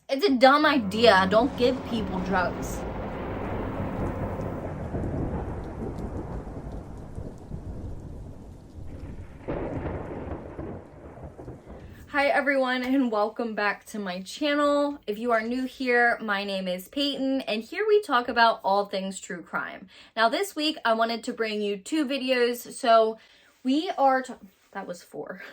it's a dumb idea. Don't give people drugs. Hi everyone, and welcome back to my channel. If you are new here, my name is Peyton, and here we talk about all things true crime. Now this week I wanted to bring you two videos, so we are that was four.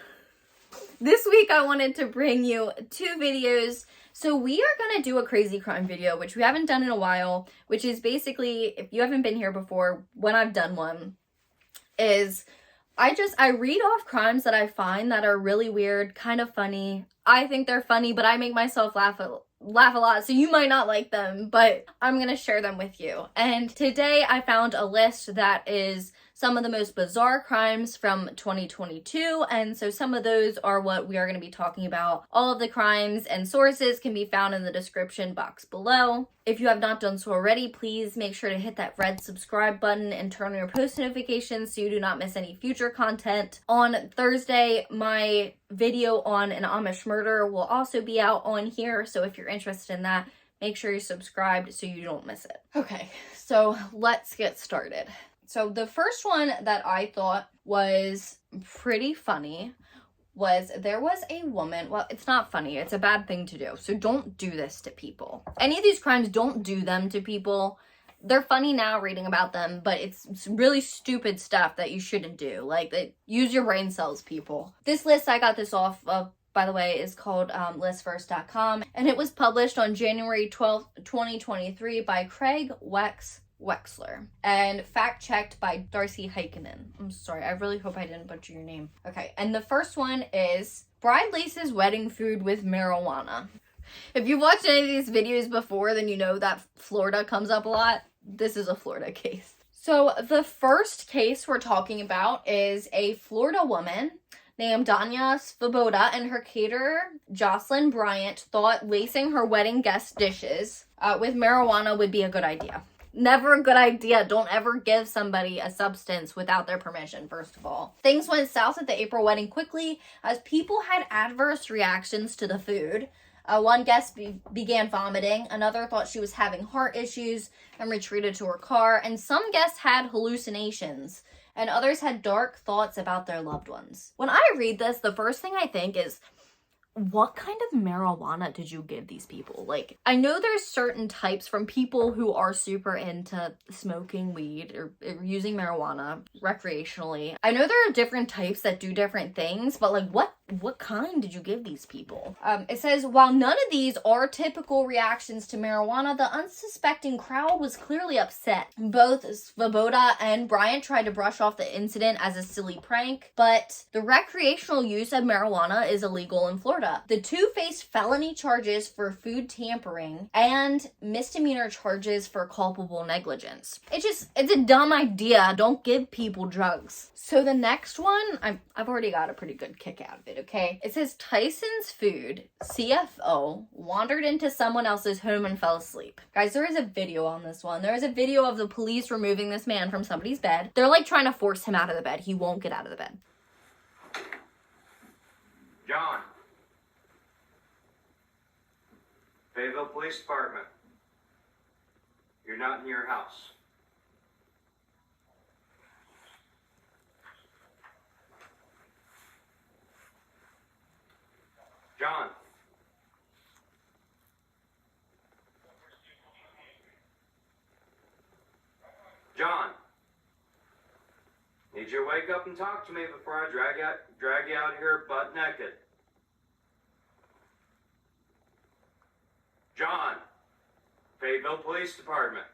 This week I wanted to bring you two videos. So we are going to do a crazy crime video, which we haven't done in a while, which is basically, if you haven't been here before, when I've done one, is I read off crimes that I find that are really weird, kind of funny. I think they're funny, but I make myself laugh a lot, so you might not like them, but I'm going to share them with you. And today I found a list that is some of the most bizarre crimes from 2022, and so some of those are what we are going to be talking about. All of the crimes and sources can be found in the description box below. If you have not done so already, please make sure to hit that red subscribe button and turn on your post notifications so you do not miss any future content. On Thursday, my video on an Amish murder will also be out on here, so if you're interested in that, make sure you're subscribed so you don't miss it. Okay, so let's get started. So the first one that I thought was pretty funny was there was a woman, well, it's not funny, it's a bad thing to do, so don't do this to people. Any of these crimes, don't do them to people. They're funny now reading about them, but it's really stupid stuff that you shouldn't do. Like, use your brain cells, people. This list, I got this off of, by the way, is called listfirst.com, and it was published on January 12th, 2023 by Craig Wexler and fact-checked by Darcy Heikkinen. I'm sorry, I really hope I didn't butcher your name. Okay, and the first one is bride laces wedding food with marijuana. If you've watched any of these videos before, then you know that Florida comes up a lot. This is a Florida case. So the first case we're talking about is a Florida woman named Danya Svoboda and her caterer, Jocelyn Bryant, thought lacing her wedding guest dishes with marijuana would be a good idea. Never a good idea. Don't ever give somebody a substance without their permission, first of all. Things went south at the April wedding quickly as people had adverse reactions to the food. One guest began vomiting, another thought she was having heart issues and retreated to her car, and some guests had hallucinations, and others had dark thoughts about their loved ones. When I read this, the first thing I think is, what kind of marijuana did you give these people? Like, I know there's certain types from people who are super into smoking weed or using marijuana recreationally. I know there are different types that do different things, but like, what kind did you give these people? It says, while none of these are typical reactions to marijuana, the unsuspecting crowd was clearly upset. Both Svoboda and Bryant tried to brush off the incident as a silly prank, but the recreational use of marijuana is illegal in Florida. The two faced felony charges for food tampering and misdemeanor charges for culpable negligence. It's a dumb idea. Don't give people drugs. So the next one, I've already got a pretty good kick out of it, okay? It says Tyson's Food CFO wandered into someone else's home and fell asleep. Guys, there is a video on this one. There is a video of the police removing this man from somebody's bed. They're like trying to force him out of the bed. He won't get out of the bed. John. Fayetteville Police Department. You're not in your house. John. John. Need you to wake up and talk to me before I drag you out here butt naked. John, Fayetteville Police Department.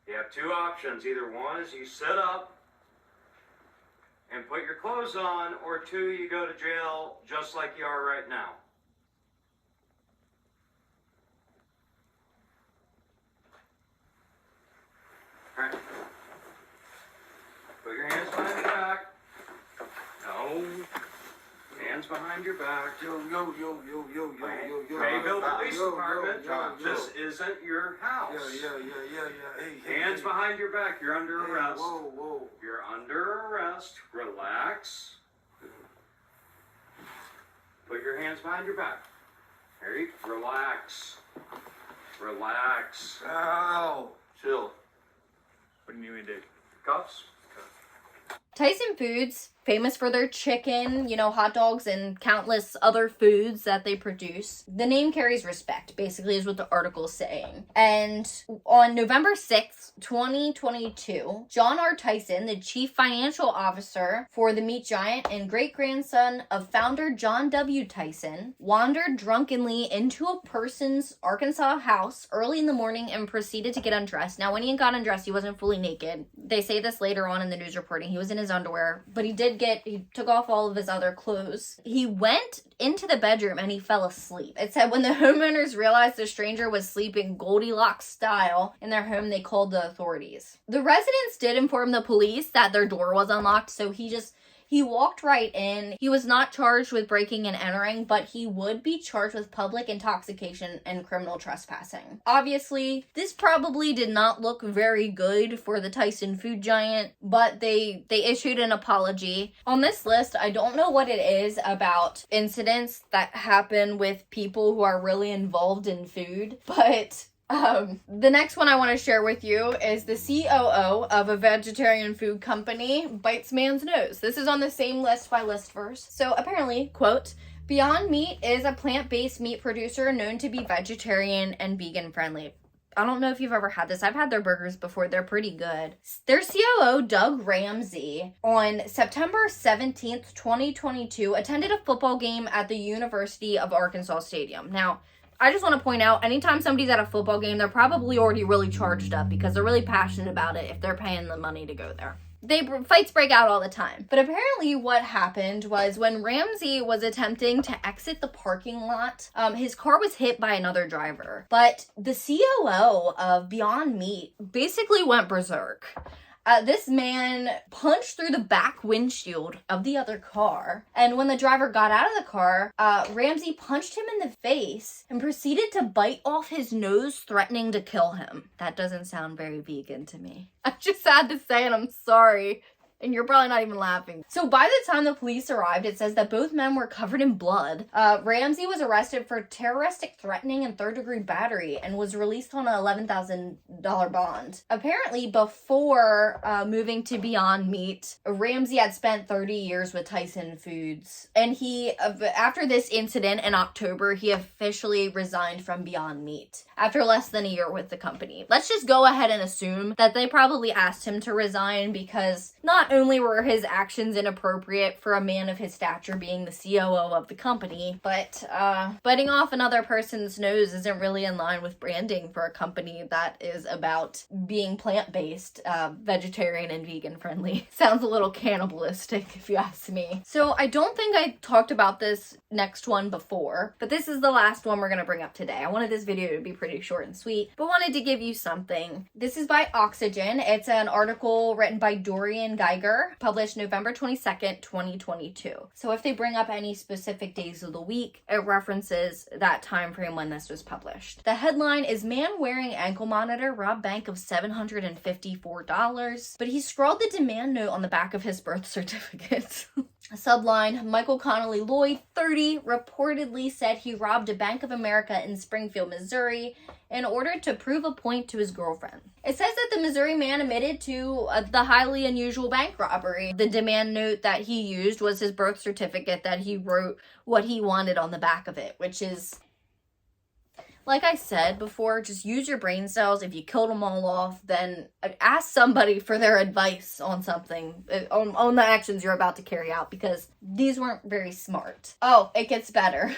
You have two options. Either one is you sit up and put your clothes on, or two, you go to jail just like you are right now. All right. Put your hands behind your back. No. Hands behind your back. Yo. Fayetteville Police Department. This isn't your house. Yeah. Hey, Hands behind your back. You're under arrest. Whoa. You're under arrest. Relax. Put your hands behind your back. Harry, relax. Relax. Ow. Chill. What do you need, Dick? Cuffs? Tyson Foods, famous for their chicken, hot dogs, and countless other foods that they produce. The name carries respect, basically, is what the article's saying. And on November 6th, 2022, John R. Tyson, the chief financial officer for the meat giant and great-grandson of founder John W. Tyson, wandered drunkenly into a person's Arkansas house early in the morning and proceeded to get undressed. Now, when he got undressed, he wasn't fully naked. They say this later on in the news reporting. He was in his underwear, but he took off all of his other clothes. He went into the bedroom and he fell asleep. It said when the homeowners realized the stranger was sleeping Goldilocks style in their home, they called the authorities. The residents did inform the police that their door was unlocked, so he walked right in. He was not charged with breaking and entering, but he would be charged with public intoxication and criminal trespassing. Obviously, this probably did not look very good for the Tyson food giant, but they issued an apology. On this list, I don't know what it is about incidents that happen with people who are really involved in food, but the next one I want to share with you is the COO of a vegetarian food company bites man's nose. This is on the same list by Listverse. So apparently, quote, Beyond Meat is a plant-based meat producer known to be vegetarian and vegan friendly. I don't know if you've ever had this. I've had their burgers before. They're pretty good. Their COO, Doug Ramsey, on September 17th, 2022, attended a football game at the University of Arkansas Stadium. Now, I just want to point out, anytime somebody's at a football game, they're probably already really charged up because they're really passionate about it if they're paying the money to go there. Fights break out all the time. But apparently what happened was when Ramsey was attempting to exit the parking lot, his car was hit by another driver. But the COO of Beyond Meat basically went berserk. This man punched through the back windshield of the other car, and when the driver got out of the car, Ramsey punched him in the face and proceeded to bite off his nose, threatening to kill him. That doesn't sound very vegan to me. I just had to say it, I'm sorry. And you're probably not even laughing. So by the time the police arrived, it says that both men were covered in blood. Ramsey was arrested for terroristic threatening and third-degree battery and was released on an $11,000 bond. Apparently, before moving to Beyond Meat, Ramsey had spent 30 years with Tyson Foods. And after this incident in October, he officially resigned from Beyond Meat after less than a year with the company. Let's just go ahead and assume that they probably asked him to resign because not only were his actions inappropriate for a man of his stature being the COO of the company, but biting off another person's nose isn't really in line with branding for a company that is about being plant-based, vegetarian and vegan friendly. Sounds a little cannibalistic if you ask me. So I don't think I talked about this next one before, but this is the last one we're going to bring up today. I wanted this video to be pretty short and sweet, but wanted to give you something. This is by Oxygen. It's an article written by Dorian Geiger, published November 22nd, 2022. So if they bring up any specific days of the week, it references that time frame when this was published. The headline is Man Wearing Ankle Monitor Robbed Bank of $754, but he scrawled the demand note on the back of his birth certificate. Subline, Michael Connolly Lloyd, 30, reportedly said he robbed a Bank of America in Springfield, Missouri, in order to prove a point to his girlfriend. It says that the Missouri man admitted to the highly unusual bank robbery. The demand note that he used was his birth certificate that he wrote what he wanted on the back of it, which is, like I said before, just use your brain cells. If you killed them all off, then ask somebody for their advice on something, on the actions you're about to carry out, because these weren't very smart. Oh, it gets better.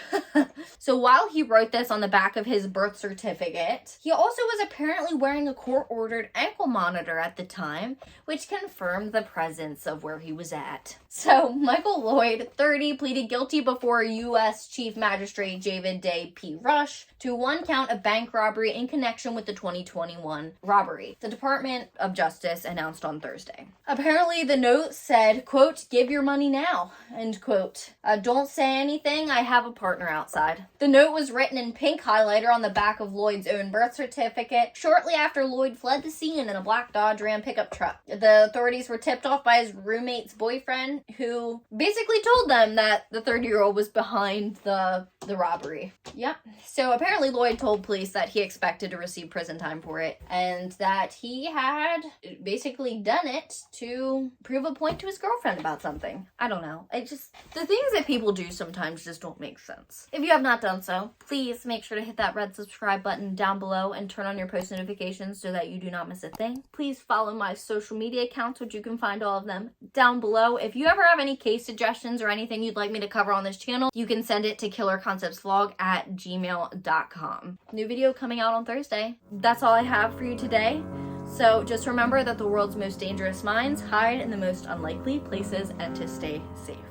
So while he wrote this on the back of his birth certificate, he also was apparently wearing a court-ordered ankle monitor at the time, which confirmed the presence of where he was at. So Michael Lloyd, 30, pleaded guilty before U.S. Chief Magistrate David Day P. Rush to 1 one count of bank robbery in connection with the 2021 robbery, the Department of Justice announced on Thursday. Apparently, the note said, quote, "Give your money now," end quote. Don't say anything, I have a partner outside. The note was written in pink highlighter on the back of Lloyd's own birth certificate shortly after Lloyd fled the scene in a black Dodge Ram pickup truck. The authorities were tipped off by his roommate's boyfriend, who basically told them that the 30-year-old was behind the robbery. Yep. So apparently Lloyd told police that he expected to receive prison time for it, and that he had basically done it to prove a point to his girlfriend about something. I don't know. The things that people do sometimes just don't make sense. If you have not done so, please make sure to hit that red subscribe button down below and turn on your post notifications so that you do not miss a thing. Please follow my social media accounts, which you can find all of them down below. If you ever have any case suggestions or anything you'd like me to cover on this channel, you can send it to killerconceptsvlog@gmail.com. New video coming out on Thursday. That's all I have for you today. So just remember that the world's most dangerous minds hide in the most unlikely places and to stay safe.